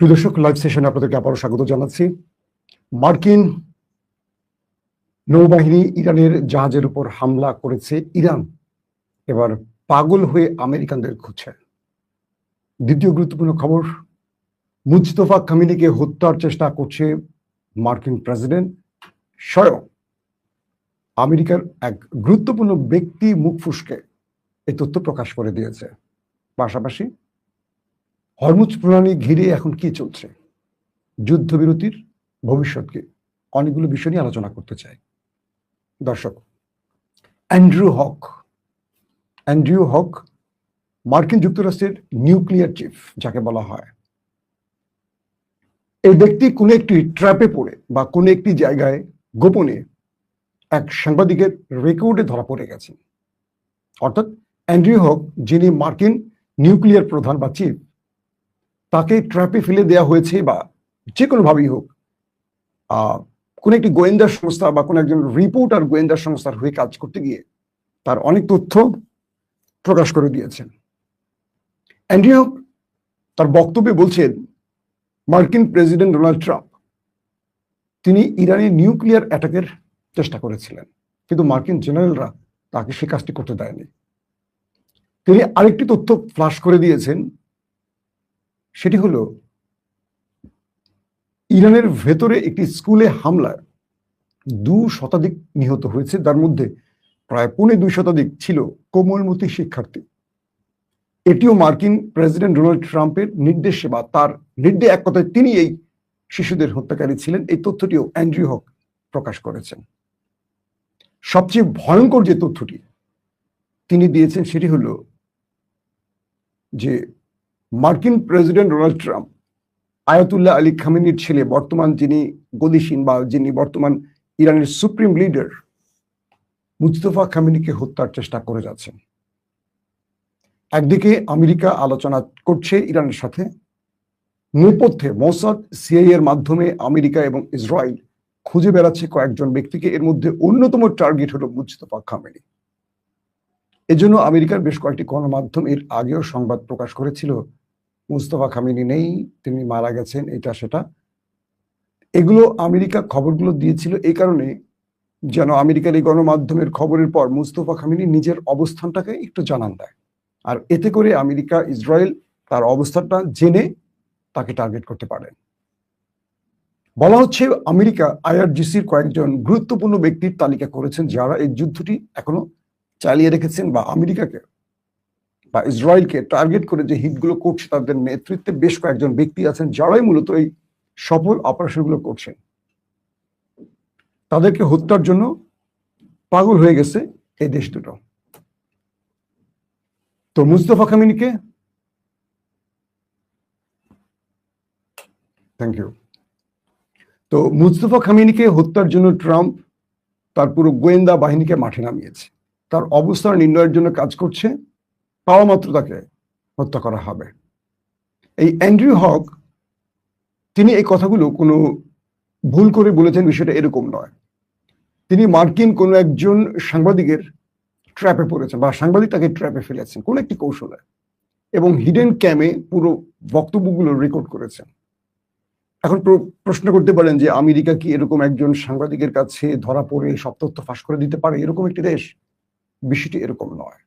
প্রিয় দর্শক, লাইভ সেশনে আপনাদেরকে আবারও স্বাগত জানাচ্ছি। মার্কিন নৌবাহিনী ইরানের জাহাজের উপর হামলা করেছে। ইরান এবার পাগল হয়ে আমেরিকানদের খুঁজছে। দ্বিতীয় গুরুত্বপূর্ণ খবর, মুজতফা কামিনিকে হত্যার চেষ্টা করছে মার্কিন প্রেসিডেন্ট স্বয়ং। আমেরিকার এক গুরুত্বপূর্ণ ব্যক্তি মুখ ফুসকে এই তথ্য প্রকাশ করে দিয়েছে। পাশাপাশি হরমুজ প্রণালী ঘিরে এখন কি চলছে, যুদ্ধবিরতির ভবিষ্যৎ কি, অনেকগুলো বিষয় নিয়ে আলোচনা করতে চাই। দর্শক, অ্যান্ড্রিউ হক মার্কিন যুক্তরাষ্ট্রের নিউক্লিয়ার চিফ যাকে বলা হয়, এই ব্যক্তি কোনো একটি ট্র্যাপে পড়ে বা কোনো একটি জায়গায় গোপনে এক সাংবাদিকের রেকর্ডে ধরা পড়ে গেছেন। অর্থাৎ অ্যান্ড্রিউ হক, যিনি মার্কিন নিউক্লিয়ার প্রধান বা চিফ, তাকে ট্র্যাপে ফেলে দেওয়া হয়েছে বা যে কোনোভাবেই হোক কোন একটি গোয়েন্দা সংস্থা বা কোন একজন রিপোর্টার গোয়েন্দা সংস্থার হয়ে কাজ করতে গিয়ে তার অনেক তথ্য প্রকাশ করে দিয়েছেন। অ্যান্ড্রিউ হক তার বক্তব্যে বলছেন, মার্কিন প্রেসিডেন্ট ডোনাল্ড ট্রাম্প তিনি ইরানে নিউক্লিয়ার অ্যাটাকের চেষ্টা করেছিলেন, কিন্তু মার্কিন জেনারেলরা তাকে সে কাজটি করতে দেয়নি। তিনি আরেকটি তথ্য ফ্লাশ করে দিয়েছেন, সেটি হলো ইরানের ভেতরে একটি স্কুলে হামলায় 2 শতাধিক নিহত হয়েছে, তার মধ্যে প্রায় 2.25 শতাধিক ছিল কোমলমতি শিক্ষার্থী। এটিও মার্কিন প্রেসিডেন্ট ডোনাল্ড ট্রাম্পের নির্দেশে বা তার নির্দেশ, এক কথায় তিনি এই শিশুদের হত্যাকারী ছিলেন। এই তথ্যটিও অ্যান্ড্রিউ হক প্রকাশ করেছেন। সবচেয়ে ভয়ঙ্কর যে তথ্যটি তিনি দিয়েছেন সেটি হলো যে মার্কিন president Donald Trump Ayatollah Ali খামেনির ছেলে, বর্তমান যিনি গদিসীন বা যিনি বর্তমান ইরানের সুপ্রিম লিডার, মুজতফা খামেনিকে হত্যার চেষ্টা করে যাচ্ছেন। একদিকে আমেরিকা আলোচনা করছে ইরানের সাথে, নেপথ্যে মোসাদ, সিআইএ এর মাধ্যমে আমেরিকা এবং ইসরায়েল খুঁজে বেড়াচ্ছে কয়েকজন ব্যক্তিকে। এর মধ্যে অন্যতম টার্গেট হলো মুজতফা খামেনি। এজন্য আমেরিকার বেশ কয়েকটি গণমাধ্যম এর আগেও সংবাদ প্রকাশ করেছিল, মুজতফা খামেনি নেই, তিনি মারা গেছেন, এটা সেটা। এগুলো আমেরিকা খবরগুলো দিয়েছিল এই কারণে যেন আমেরিকার এই গণমাধ্যমের খবরের পর মুজতফা খামেনি নিজের অবস্থানটাকে একটু জানান দেয়, আর এতে করে আমেরিকা, ইসরায়েল তার অবস্থানটা জেনে তাকে টার্গেট করতে পারে। বলা হচ্ছে আমেরিকা আইআরজিসির কয়েকজন গুরুত্বপূর্ণ ব্যক্তির তালিকা করেছেন যারা এই যুদ্ধটি এখনো চালিয়ে রেখেছেন বা আমেরিকাকে বা ইসরায়েলকে টার্গেট করে যে হিটগুলো করছে তাদের নেতৃত্বে বেশ কয়েকজন ব্যক্তি আছেন যারাই মূলত এই সফল অপারেশনগুলো করছেন। তাদেরকে হত্যার জন্য পাগল হয়ে গেছে এই দেশ দুটো। তো মুজতফা খামেনিকে থ্যাংক ইউ। তো মুজতফা খামেনিকে হত্যার জন্য ট্রাম্প তার পুরো গোয়েন্দা বাহিনীকে মাঠে নামিয়েছে, তার অবস্থান নির্ণয়ের জন্য কাজ করছে, পাওয়া মাত্র তাকে হত্যা করা হবে। এই অ্যান্ড্রিউ হক তিনি এই কথাগুলো কোনো ভুল করে বলেছেন বিষয়টা এরকম নয়। তিনি মার্কিন কোনো একজন সাংবাদিকের ট্র্যাপে পড়েছেন বা সাংবাদিক তাকে ট্র্যাপে ফেলেছেন কোনো একটি কৌশলে, এবং হিডেন ক্যামে পুরো বক্তব্যগুলো রেকর্ড করেছেন। এখন প্রশ্ন করতে পারেন যে আমেরিকা কি এরকম একজন সাংবাদিকের কাছে ধরা পড়ে সব তথ্য ফাঁস করে দিতে পারে এরকম একটি দেশ? বিষয়টি এরকম নয়।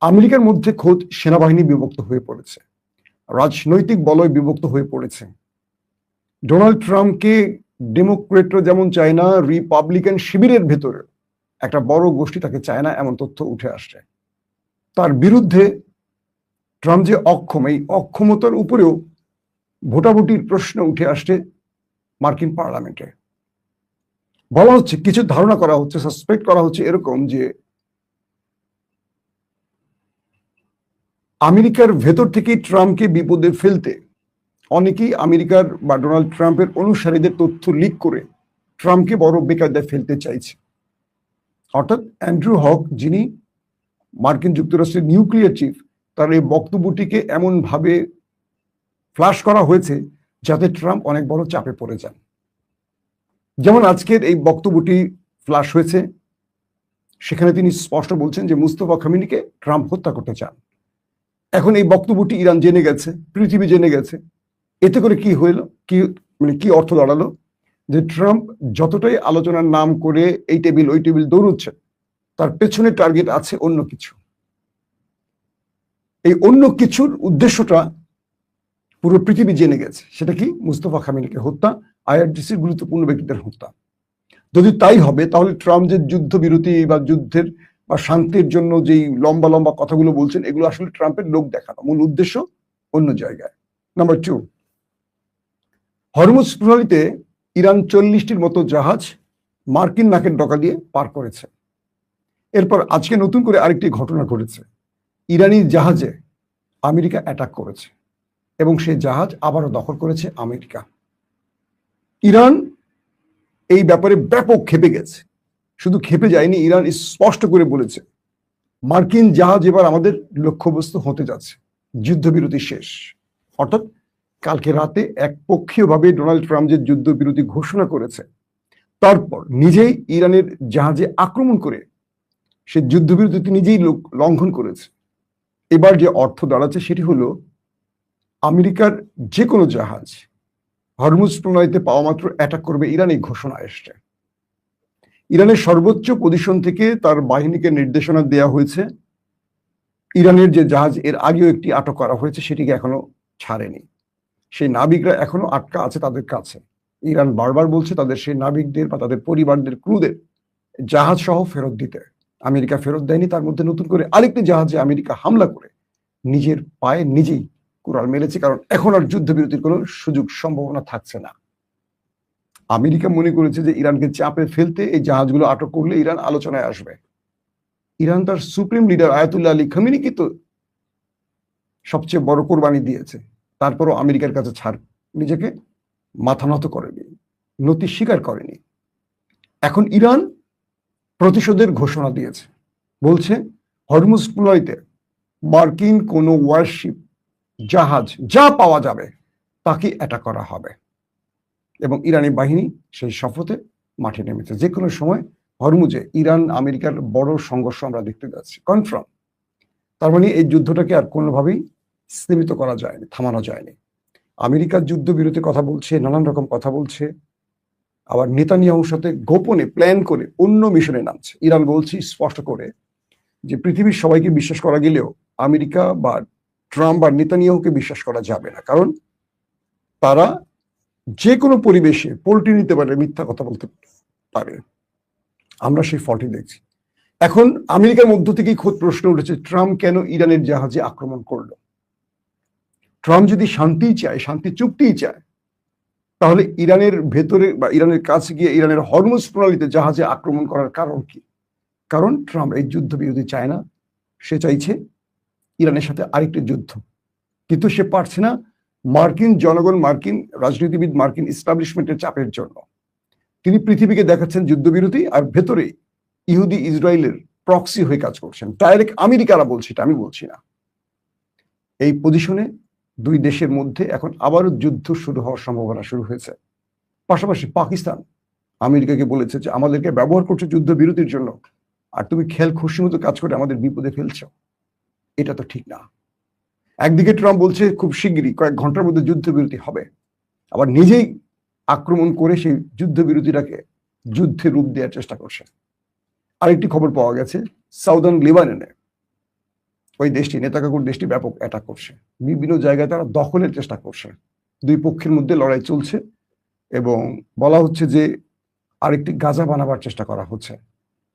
আমেরিকার মধ্যে খোদ সেনাবাহিনী বিভক্ত হয়ে পড়েছে, রাজনৈতিক বলয় বিভক্ত হয়ে পড়েছে। ডোনাল্ড ট্রাম্পকে ডেমোক্রেটরা যেমন চায় না, রিপাবলিকান শিবিরের ভেতরে একটা বড় গোষ্ঠী তাকে চায় না, এমন তথ্য উঠে আসছে। তার বিরুদ্ধে ট্রাম্প যে অক্ষম, এই অক্ষমতার উপরেও ভোটাভুটির প্রশ্ন উঠে আসছে মার্কিন পার্লামেন্টে। বলা হচ্ছে, কিছু ধারণা করা হচ্ছে, সাসপেক্ট করা হচ্ছে এরকম যে আমেরিকার ভেতর থেকে ট্রাম্পকে বিপদে ফেলতে অনেকেই আমেরিকার বা ডোনাল্ড ট্রাম্পের অনুসারীদের তথ্য লিক করে ট্রাম্পকে বড় বেকায়দায় ফেলতে চাইছে। অর্থাৎ অ্যান্ড্রিউ হক, যিনি মার্কিন যুক্তরাষ্ট্রের নিউক্লিয়ার চিফ, তার এই বক্তব্যটিকে এমন ভাবে ফ্লাশ করা হয়েছে যাতে ট্রাম্প অনেক বড় চাপে পড়ে যান। যেমন আজকের এই বক্তব্যটি ফ্লাশ হয়েছে, সেখানে তিনি স্পষ্ট বলছেন যে মুজতফা খামেনিকে ট্রাম্প হত্যা করতে চান। এখন এই বক্তব্যটি ইরান জেনে গেছে, পৃথিবী জেনে গেছে, এতে করে কি হইলো, কি মানে কি অর্থ দাঁড়ালো, যে ট্রাম্প যতটাই আলোচনার নাম করে এই টেবিল ওই টেবিল দৌড়চ্ছে, তার পেছনে টার্গেট আছে অন্য কিছু। এই অন্য কিছুর উদ্দেশ্যটা পুরো পৃথিবী জেনে গেছে। সেটা কি? মুস্তফা খামেনিকে হত্যা, আইআরজিসির গুরুত্বপূর্ণ ব্যক্তিদের হত্যা। যদি তাই হবে, তাহলে ট্রাম্প যে যুদ্ধবিরতি বা যুদ্ধের বা শান্তির জন্য যেই লম্বা লম্বা কথাগুলো বলছেন, এগুলো আসলে ট্রাম্পের লোক দেখানো, মূল উদ্দেশ্য অন্য জায়গায়। নাম্বার 2, হরমুজ প্রণালীতে ইরান 40টির মতো জাহাজ মার্কিন নাকের ডগা দিয়ে পার করেছে। এরপর আজকে নতুন করে আরেকটি ঘটনা ঘটেছে। ইরানি জাহাজে আমেরিকা অ্যাটাক করেছে এবং সেই জাহাজ আবারও দখল করেছে আমেরিকা। ইরান এই ব্যাপারে ব্যাপক ক্ষেপে গেছে। শুধু ক্ষেপে যায়নি, ইরান স্পষ্ট করে বলেছে মার্কিন জাহাজ এবার আমাদের লক্ষ্যবস্তু হতে যাচ্ছে, যুদ্ধবিরতি শেষ। অর্থাৎ কালকে রাতে একপক্ষীয়ভাবে ডোনাল্ড ট্রাম্প যে যুদ্ধবিরতি ঘোষণা করেছে, তারপর নিজেই ইরানের জাহাজে আক্রমণ করে সে যুদ্ধবিরতি নিজেই লঙ্ঘন করেছে। এবার যে অর্থ দাঁড়াচ্ছে সেটি হলো, আমেরিকার যে কোনো জাহাজ হরমুজ প্রণালীতে পাওয়া মাত্র অ্যাটাক করবে ইরান, এই ঘোষণা এসছে। ইরানের সর্বোচ্চ পজিশন থেকে তার বাহিনীকে নির্দেশনা দেওয়া হয়েছে। ইরানের যে জাহাজ এর আগেও একটি আটক করা হয়েছে, সেটিকে এখনো ছাড়েনি। সেই নাবিকরা এখনো আটকা আছে তাদের কাছে। ইরান বারবার বলছে তাদের সেই নাবিকদের বা তাদের পরিবারদের, ক্রুদের জাহাজ সহ ফেরত দিতে। আমেরিকা ফেরত দেয়নি। তার মধ্যে নতুন করে আরেকটি জাহাজে আমেরিকা হামলা করে নিজের পায়ে নিজেই কুড়াল মেরেছে, কারণ এখন আর যুদ্ধবিরতির কোনো সুযোগ সম্ভাবনা থাকছে না। আমেরিকা মনে করেছে যে ইরানকে চাপে ফেলতে এই জাহাজগুলো আটক করলে ইরান আলোচনায় আসবে। ইরান তার সুপ্রিম লিডার আয়াতুল্লাহ আলী খামেনিকে তো সবচেয়ে বড় কোরবানি দিয়েছে, তারপরও আমেরিকার কাছে ছাড় নিজেকে মাথা নত করেনি, নতি স্বীকার করেনি। এখন ইরান প্রতিশোধের ঘোষণা দিয়েছে, বলছে হরমুজ প্রণালীতে মার্কিন কোনো ওয়ারশিপ, জাহাজ যা পাওয়া যাবে তাকে অ্যাটাক করা হবে। এবং ইরানি বাহিনী সেই শপথে মাঠে নেমেছে। যে কোনো সময় হরমুজে ইরান আমেরিকার বড় সংঘর্ষ আমরা দেখতে যাচ্ছি, কনফার্ম। তার মানে এই যুদ্ধটাকে আর কোনোভাবেই স্থিমিত করা যায়নি, থামানো যায়নি। আমেরিকার যুদ্ধবিরতির কথা বলছে, নানান রকম কথা বলছে, আবার নেতানিয়াহুর সাথে গোপনে প্ল্যান করে অন্য মিশনে নামছে। ইরান বলছে স্পষ্ট করে যে পৃথিবীর সবাইকে বিশ্বাস করা গেলেও আমেরিকা বা ট্রাম্প বা নেতানিয়াহুকে বিশ্বাস করা যাবে না, কারণ তারা যে কোনো পরিবেশে পোল্ট্রি নিতে পারে, মিথ্যা কথা বলতে পারে। আমরা সেই ফলটি দেখছি। এখন আমেরিকার মধ্য থেকেই খোদ প্রশ্ন উঠেছে, ট্রাম্প কেন ইরানের জাহাজে আক্রমণ করলো? ট্রাম্প যদি শান্তি চায়, শান্তি চুক্তিই চায়, তাহলে ইরানের ভেতরে বা ইরানের কাছে গিয়ে ইরানের হরমুজ প্রণালীতে জাহাজে আক্রমণ করার কারণ কি? কারণ ট্রাম্প এই যুদ্ধবিরতি চায় না। সে চাইছে ইরানের সাথে আরেকটি যুদ্ধ, কিন্তু সে পারছে না মার্কিন জনগণ, মার্কিন রাজনীতিবিদ, মার্কিন ইস্টাবলিশমেন্টের চাপের জন্য। তিনি পৃথিবীকে দেখাচ্ছেন যুদ্ধবিরতি, আর ভেতরে ইহুদি ইসরায়েলের প্রক্সি হয়ে কাজ করছেন। ডাইরেক্ট আমেরিকারা বলছে, এটা আমি বলছি না। এই পজিশনে দুই দেশের মধ্যে এখন আবারও যুদ্ধ শুরু হওয়ার সম্ভাবনা শুরু হয়েছে। পাশাপাশি পাকিস্তান আমেরিকাকে বলেছে যে আমাদেরকে ব্যবহার করছে যুদ্ধবিরতির জন্য, আর তুমি খেয়াল খুশি মতো কাজ করে আমাদের বিপদে ফেলছো। এটা তো ঠিক না। একদিকে ট্রাম্প বলছে খুব শিগগিরই কয়েক ঘন্টার মধ্যে যুদ্ধবিরতি হবে, আবার নিজেই আক্রমণ করে সেই যুদ্ধবিরতিটাকে যুদ্ধের রূপ দেওয়ার চেষ্টা করছে। আরেকটি খবর পাওয়া গেছে, সাউদার্ন লেবাননে ওই দেশটি, নেতাকাকুর দেশটি ব্যাপক অ্যাটাক করছে। বিভিন্ন জায়গায় তারা দখলের চেষ্টা করছে। দুই পক্ষের মধ্যে লড়াই চলছে এবং বলা হচ্ছে যে আরেকটি গাজা বানাবার চেষ্টা করা হচ্ছে।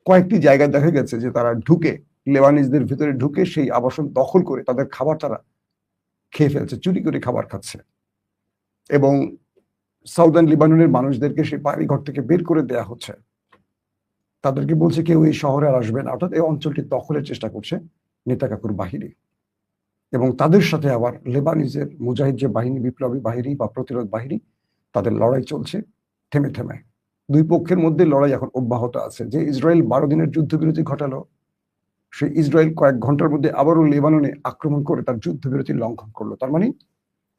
কয়েকটি জায়গায় দেখা গেছে যে তারা ঢুকে, লেবানিজদের ভিতরে ঢুকে সেই আবাসন দখল করে তাদের খাবার তারা খেয়ে ফেলছে, চুরি করে খাবার খাচ্ছে। এবং সাউদার্ন লিবাননের মানুষদেরকে সেই বাড়িঘর থেকে বের করে দেয়া হচ্ছে। তাদেরকে বলছে কেউ এই শহরে আর আসবে না। অর্থাৎ এই অঞ্চলটি দখলের চেষ্টা করছে নেতাকাকুর বাহিনী। এবং তাদের সাথে আবার লেবানিজের মুজাহিদ যে বাহিনী, বিপ্লবী বাহিনী বা প্রতিরোধ বাহিনী, তাদের লড়াই চলছে থেমে থেমে। দুই পক্ষের মধ্যে লড়াই এখন অব্যাহত আছে। যে ইসরায়েল 12 দিনের যুদ্ধবিরতি ঘটালো, সেই ইসরায়েল কয়েক ঘন্টার মধ্যে আবারও লেবাননে আক্রমণ করে তার যুদ্ধবিরতি লঙ্ঘন করলো। তার মানে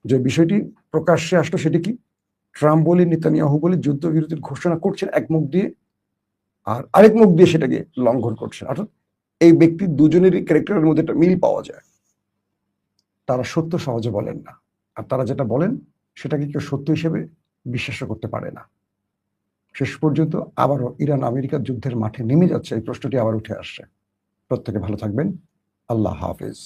যে বিষয়টি প্রকাশ্যে আসলো সেটি কি, ট্রাম্প বলে, নেতানিয়াহু বলে যুদ্ধবিরতির ঘোষণা করছেন এক মুখ দিয়ে, আর আরেক মুখ দিয়ে সেটাকে লঙ্ঘন করছেন। অর্থাৎ এই ব্যক্তি দুজনেরই ক্যারেক্টারের মধ্যে একটা মিল পাওয়া যায়। তারা সত্য সহজে বলেন না, আর তারা যেটা বলেন সেটাকে কেউ সত্য হিসেবে বিশ্বাস করতে পারে না। শেষ পর্যন্ত আবারও ইরান আমেরিকার যুদ্ধের মাঠে নেমে যাচ্ছে, এই প্রশ্নটি আবার উঠে আসছে। প্রত্যেকে ভালো থাকবেন। আল্লাহ হাফেজ।